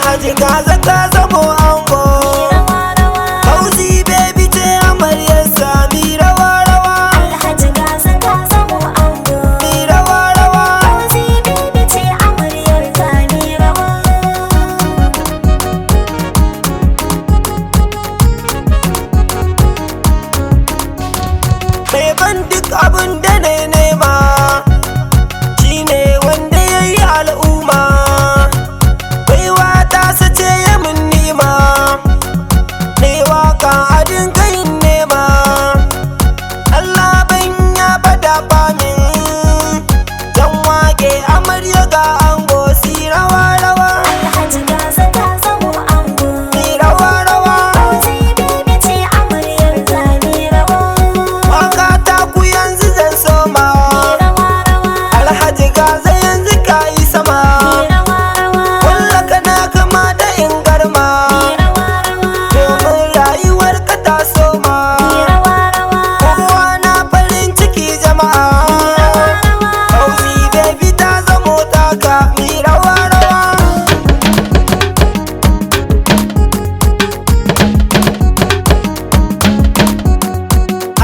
Alhaji Gaza ka zamo ango. Fauzi baby ce amaryar sami rawa rawa. Alhaji Gaza ka zamo ango. Mi rawa rawa. Fauzi baby ce amaryar sami rawa. Mai ban duk abin da na nema shine wanda ya yi al'umma. Baiwa ta sace ya min nima, ne waka a dinga yin nema. Allah ban ya bada famin, zan wake amarya ga ango si rawa rawa. Alhaji Gaza ka zamo ango. Si rawa rawa. Fauzi baby ce amaryar sami rawa. Waka ta ku yanzu zan soma. Rawa rawa. Alhaji Gaza yanzu ka yi sama. Rawa rawa. Kulla kana kama da in garma, Rawa rawa. domin rayuwar ka ta soma. Rawa rawa. Kowa na farin ciki jama'a. Fauzi baby ta zamo taka mi rawa rawa.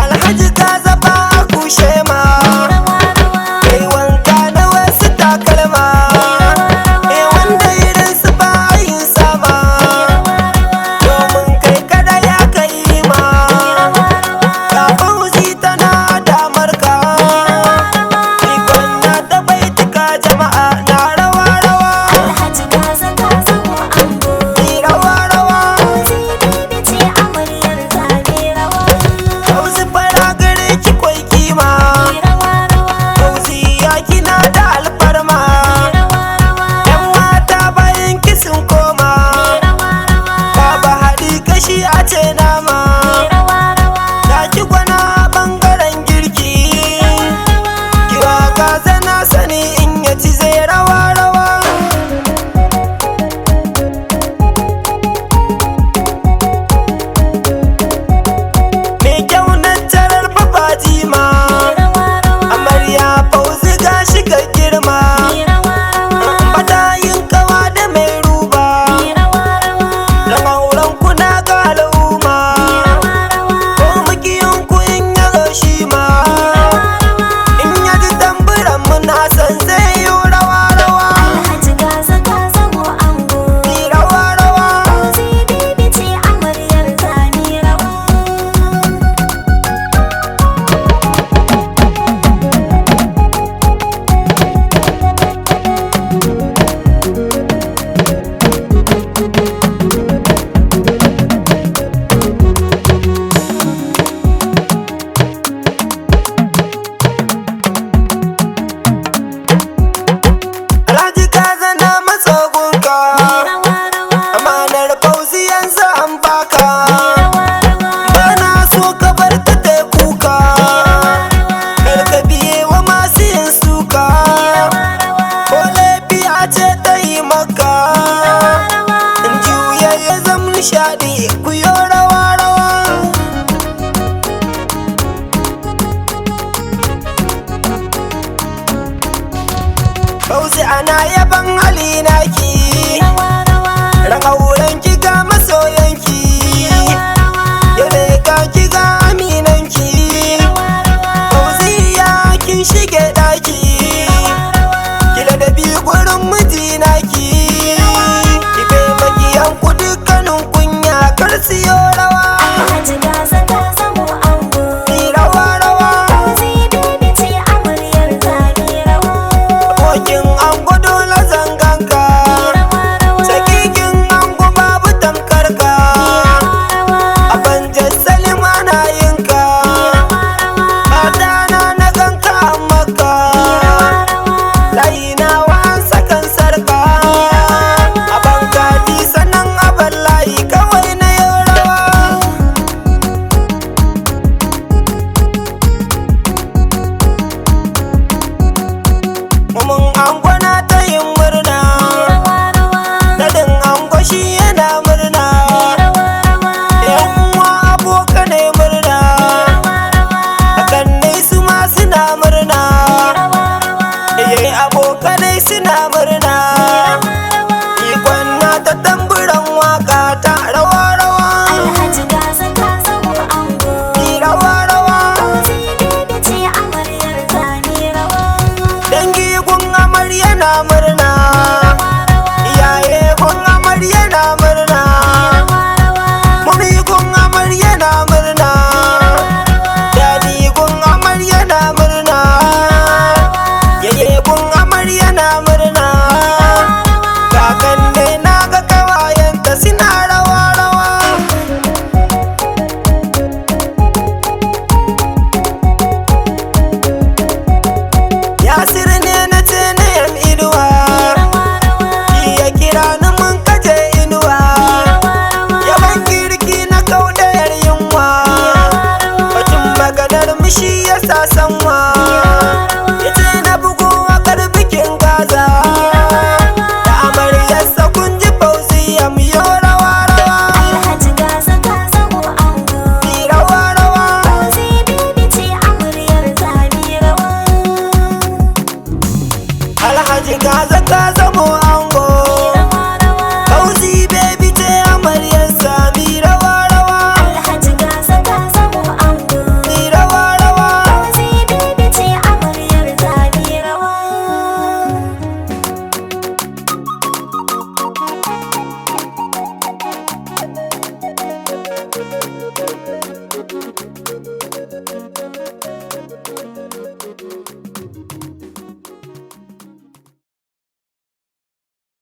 Alhaji Gaza ba a kushe ma, kai wanka na wasu takalma. Wanda irin su ba a yin sama, domin kai kada ya kai ma. Ga Fauzi tana damar ka, ikon na ta baituka jama'a na rawa rawa. Alhaji Gaza ka zamo ango. Ni rawa rawa. Fauzi baby ce amaryar sami rawa. Fauzi fara gare ki kwai kima, Rawa rawa. Fauzi ya kina da alfarma. Rawa rawa. Yan mata bayan ki sun koma, Rawa rawa. baba haɗi kashi a ce nama. Rawa rawa. Ta ki gwana ɓangaren girki, kiwa Gaza na sani in ya ci zai rawa rawa. Mai kyau na tarar babaji ma, Rawa rawa. amarya Fauzi ga shiga girma. Rawa rawa. Bata yin kawa da mai ruba, Rawa rawa. ran auren kuna ga al'umma. Rawa rawa. Ko makiyin ku in ya zo shi ma, in ya ji tamburan mu na san zai yi rawa rawa. Alhaji Gaza ka zamo ango. Ni rawa rawa. Fauzi baby ce amaryar sami rawa. Alhaji Gaza na matsogunka, Rawa rawa. amanar Fauzi yanzu an baka. Rawa rawa. Bana so ka bar ta ta kuka, kar ka biye wa masu yin suka. Ko laifiya ce ta yi maka, in juya ya zama nishaɗi ku yo rawa rawa. Fauzi ana yaban hali naki, Rawa rawa. ran auren ki ga masoyanki, yau ne ga ki ga aminanki. Fauziya kin shige ɗaki, kila da biyu gurin mijina ki, ki bai makiyan ku dukkanin kunya kar siyo rawa. Alhaji Gaza ka zamo ango. Ni rawa rawa. Fauzi baby ce amaryar sami rawa. Abokin ango dole zanganka, Rawa rawa. sakikin ango babu tamkar ka. Rawa A banjar Salima na yinka, adana na ganka a maka. Layi na wan sakan sarka, a bankati sannan a layi kawai na yau rawa. Mun ango na ta yin murna, dadin ango shi yana murna. Yan uwa abokanai murna, akannai su ma suna murna. Yayi abokanai suna murna, ikon na ta murna, iyaye gun amarya na murna, mummy gun amarya na murna, daddy gun amarya na murna, yayye gun amarya na murna, kakanne na ga kawayenta suna rawa rawa. Yasir ne na ce na yam inuwa, ya kira ni mun kaje inuwa, yaban girki na kaudayar yunwa, batun maganar mishi ya sa sanwa, ya ce na bugu wakar bikin gaza, da amaryarsa kun ji fauziya mu yo rawa rawa, Alhaji Gaza Gaza ko ango. mi rawa rawa. Fauzi bibi ce amaryar zami rawa. Alhaji Gaza Gaza mu